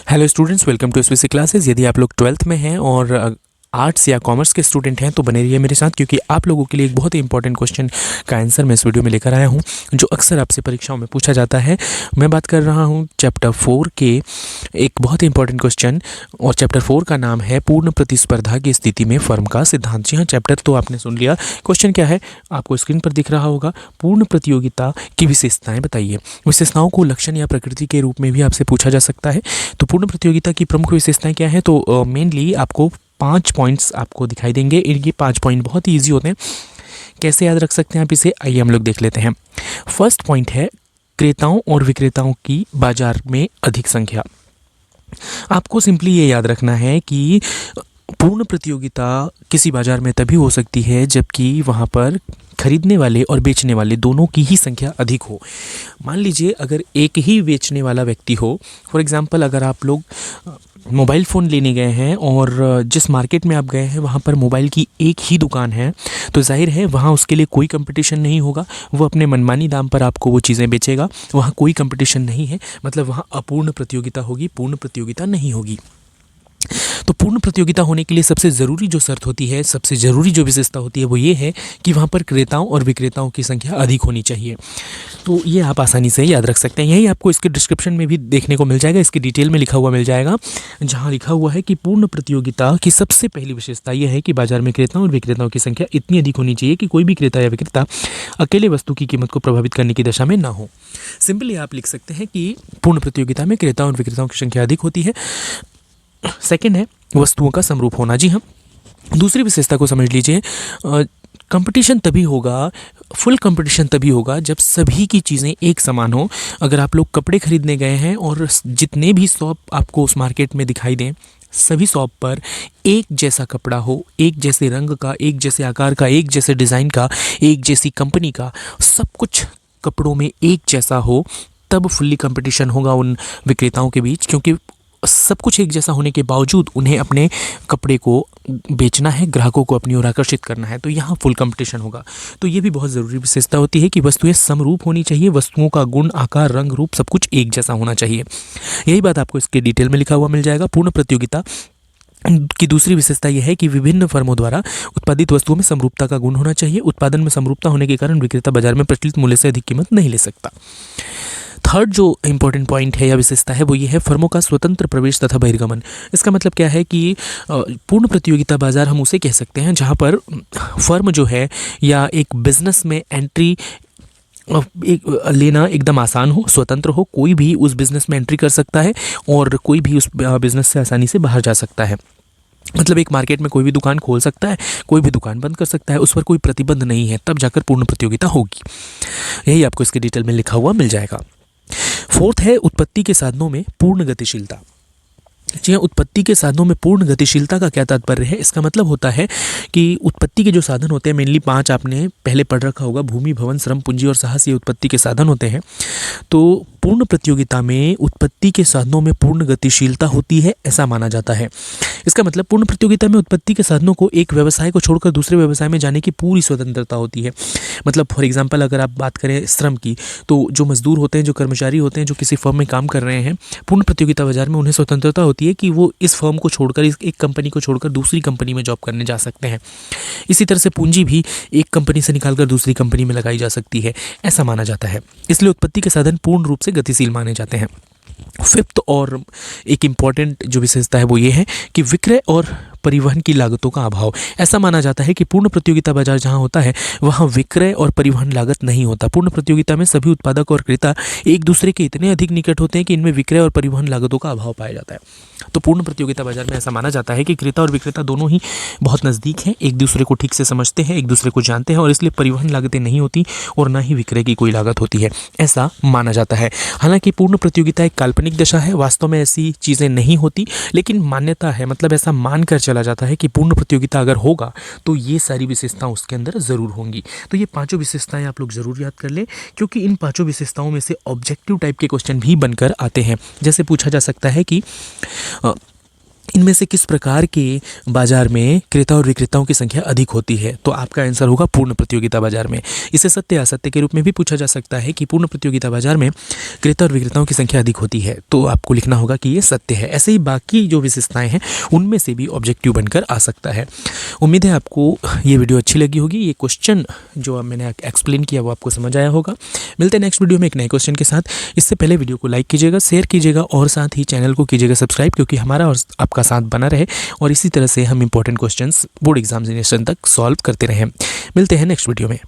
Hello students, welcome to SVC classes. यदि आप लोग 12th में हैं और आर्ट्स या कॉमर्स के स्टूडेंट हैं तो बने रहिए मेरे साथ, क्योंकि आप लोगों के लिए एक बहुत ही इंपॉर्टेंट क्वेश्चन का आंसर मैं इस वीडियो में लेकर आया हूं, जो अक्सर आपसे परीक्षाओं में पूछा जाता है। मैं बात कर रहा हूं चैप्टर 4 के एक बहुत ही इंपॉर्टेंट क्वेश्चन, और चैप्टर 4 का नाम है पूर्ण प्रतिस्पर्धा की स्थिति में फर्म का सिद्धांत। जी हाँ, चैप्टर तो आपने सुन लिया। क्वेश्चन क्या है आपको स्क्रीन पर दिख रहा होगा। पूर्ण प्रतियोगिता की विशेषताएं बताइए। विशेषताओं को लक्षण या प्रकृति के रूप में भी आपसे पूछा जा सकता है। तो पूर्ण प्रतियोगिता की प्रमुख विशेषताएं क्या है? तो मेनली आपको 5 पॉइंट्स आपको दिखाई देंगे। ये 5 पॉइंट बहुत ही ईजी होते हैं। कैसे याद रख सकते हैं आप इसे? आइए हम लोग देख लेते हैं। फर्स्ट पॉइंट है क्रेताओं और विक्रेताओं की बाजार में अधिक संख्या। आपको सिंपली ये याद रखना है कि पूर्ण प्रतियोगिता किसी बाजार में तभी हो सकती है जबकि वहाँ पर खरीदने वाले और बेचने वाले दोनों की ही संख्या अधिक हो। मान लीजिए अगर एक ही बेचने वाला व्यक्ति हो, फॉर एग्जांपल अगर आप लोग मोबाइल फ़ोन लेने गए हैं और जिस मार्केट में आप गए हैं वहाँ पर मोबाइल की एक ही दुकान है, तो जाहिर है वहाँ उसके लिए कोई कंपटीशन नहीं होगा। वो अपने मनमानी दाम पर आपको वो चीज़ें बेचेगा। वहाँ कोई कंपटीशन नहीं है, मतलब वहाँ अपूर्ण प्रतियोगिता होगी, पूर्ण प्रतियोगिता नहीं होगी। तो पूर्ण प्रतियोगिता होने के लिए सबसे ज़रूरी जो शर्त होती है, सबसे ज़रूरी जो विशेषता होती है वो ये है कि वहाँ पर क्रेताओं और विक्रेताओं की संख्या अधिक होनी चाहिए। तो ये आप आसानी से याद रख सकते हैं। यही आपको इसके डिस्क्रिप्शन में भी देखने को मिल जाएगा, इसकी डिटेल में लिखा हुआ मिल जाएगा, जहाँ लिखा हुआ है कि पूर्ण प्रतियोगिता की सबसे पहली विशेषता यह है कि बाजार में क्रेताओं और विक्रेताओं की संख्या इतनी अधिक होनी चाहिए कि कोई भी क्रेता या विक्रेता अकेले वस्तु की कीमत को प्रभावित करने की दशा में ना हो। सिंपली आप लिख सकते हैं कि पूर्ण प्रतियोगिता में क्रेताओं और विक्रेताओं की संख्या अधिक होती है। सेकंड है वस्तुओं का समरूप होना। जी हाँ, दूसरी विशेषता को समझ लीजिए। कंपटीशन तभी होगा, फुल कंपटीशन तभी होगा जब सभी की चीज़ें एक समान हो। अगर आप लोग कपड़े खरीदने गए हैं और जितने भी शॉप आपको उस मार्केट में दिखाई दें, सभी शॉप पर एक जैसा कपड़ा हो, एक जैसे रंग का, एक जैसे आकार का, एक जैसे डिज़ाइन का, एक जैसी कंपनी का, सब कुछ कपड़ों में एक जैसा हो, तब फुल्ली कंपटीशन होगा उन विक्रेताओं के बीच। क्योंकि सब कुछ एक जैसा होने के बावजूद उन्हें अपने कपड़े को बेचना है, ग्राहकों को अपनी ओर आकर्षित करना है, तो यहाँ फुल कंपटीशन होगा। तो ये भी बहुत ज़रूरी विशेषता होती है कि वस्तुएं समरूप होनी चाहिए। वस्तुओं का गुण, आकार, रंग, रूप सब कुछ एक जैसा होना चाहिए। यही बात आपको इसके डिटेल में लिखा हुआ मिल जाएगा। पूर्ण प्रतियोगिता की दूसरी विशेषता यह है कि विभिन्न फर्मों द्वारा उत्पादित वस्तुओं में समरूपता का गुण होना चाहिए। उत्पादन में समरूपता होने के कारण विक्रेता बाजार में प्रचलित मूल्य से अधिक कीमत नहीं ले सकता। थर्ड जो इंपॉर्टेंट पॉइंट है या विशेषता है वो ये है फर्मों का स्वतंत्र प्रवेश तथा बहिर्गमन। इसका मतलब क्या है कि पूर्ण प्रतियोगिता बाजार हम उसे कह सकते हैं जहां पर फर्म जो है या एक बिजनेस में एंट्री लेना एकदम आसान हो, स्वतंत्र हो। कोई भी उस बिज़नेस में एंट्री कर सकता है और कोई भी उस बिज़नेस से आसानी से बाहर जा सकता है। मतलब एक मार्केट में कोई भी दुकान खोल सकता है, कोई भी दुकान बंद कर सकता है, उस पर कोई प्रतिबंध नहीं है, तब जाकर पूर्ण प्रतियोगिता होगी। यही आपको इसके डिटेल में लिखा हुआ मिल जाएगा। फोर्थ है उत्पत्ति के साधनों में पूर्ण गतिशीलता। जी हाँ, उत्पत्ति के साधनों में पूर्ण गतिशीलता का क्या तात्पर्य है? इसका मतलब होता है कि उत्पत्ति के जो साधन होते हैं, मेनली 5 आपने पहले पढ़ रखा होगा, भूमि, भवन, श्रम, पूंजी और साहस, ये उत्पत्ति के साधन होते हैं। तो पूर्ण प्रतियोगिता में उत्पत्ति के साधनों में पूर्ण गतिशीलता होती है, ऐसा माना जाता है। इसका मतलब पूर्ण प्रतियोगिता में उत्पत्ति के साधनों को एक व्यवसाय को छोड़कर दूसरे व्यवसाय में जाने की पूरी स्वतंत्रता होती है। मतलब फॉर एग्जांपल अगर आप बात करें श्रम की, तो जो मजदूर होते हैं, जो कर्मचारी होते हैं, जो किसी फर्म में काम कर रहे हैं, पूर्ण प्रतियोगिता बाजार में उन्हें स्वतंत्रता होती है कि वो इस फर्म को छोड़कर, इस एक कंपनी को छोड़कर दूसरी कंपनी में जॉब करने जा सकते हैं। इसी तरह से पूंजी भी एक कंपनी से निकालकर दूसरी कंपनी में लगाई जा सकती है, ऐसा माना जाता है। इसलिए उत्पत्ति के साधन पूर्ण रूप से गतिशील माने जाते हैं। फिफ्थ और एक इम्पॉर्टेंट जो विशेषता है वो ये है कि विक्रय और परिवहन की लागतों का अभाव। ऐसा माना जाता है कि पूर्ण प्रतियोगिता बाजार जहां होता है वहां विक्रय और परिवहन लागत नहीं होता। पूर्ण प्रतियोगिता में सभी उत्पादक और क्रेता एक दूसरे के इतने अधिक निकट होते हैं कि इनमें विक्रय और परिवहन लागतों का अभाव पाया जाता है। तो पूर्ण प्रतियोगिता बाजार में ऐसा माना जाता है कि क्रेता और विक्रेता दोनों ही बहुत नज़दीक हैं, एक दूसरे को ठीक से समझते हैं, एक दूसरे को जानते हैं, और इसलिए परिवहन लागतें नहीं होती और ना ही विक्रय की कोई लागत होती है, ऐसा माना जाता है। हालांकि पूर्ण प्रतियोगिता एक काल्पनिक दशा है, वास्तव में ऐसी चीज़ें नहीं होती, लेकिन मान्यता है, मतलब ऐसा मानकर चला जाता है कि पूर्ण प्रतियोगिता अगर होगा तो ये सारी विशेषताएं उसके अंदर ज़रूर होंगी। तो ये 5 विशेषताएं आप लोग ज़रूर याद कर लें, क्योंकि इन 5 विशेषताओं में से ऑब्जेक्टिव टाइप के क्वेश्चन भी बनकर आते हैं। जैसे पूछा जा सकता है कि इनमें से किस प्रकार के बाजार में क्रेता और विक्रेताओं की संख्या अधिक होती है? तो आपका आंसर होगा पूर्ण प्रतियोगिता बाजार में। इसे सत्य असत्य के रूप में भी पूछा जा सकता है कि पूर्ण प्रतियोगिता बाजार में क्रेता और विक्रेताओं की संख्या अधिक होती है, तो आपको लिखना होगा कि ये सत्य है। ऐसे ही बाकी जो विशेषताएं हैं उनमें से भी ऑब्जेक्टिव बनकर आ सकता है। उम्मीद है आपको ये वीडियो अच्छी लगी होगी। ये क्वेश्चन जो मैंने एक्सप्लेन किया वो आपको समझ आया होगा। मिलते हैं नेक्स्ट वीडियो में एक नए क्वेश्चन के साथ। इससे पहले वीडियो को लाइक कीजिएगा, शेयर कीजिएगा और साथ ही चैनल को कीजिएगा सब्सक्राइब, क्योंकि हमारा और आपका साथ बना रहे और इसी तरह से हम इंपॉर्टेंट क्वेश्चंस बोर्ड एग्जामिनेशन तक सॉल्व करते रहें। मिलते हैं नेक्स्ट वीडियो में।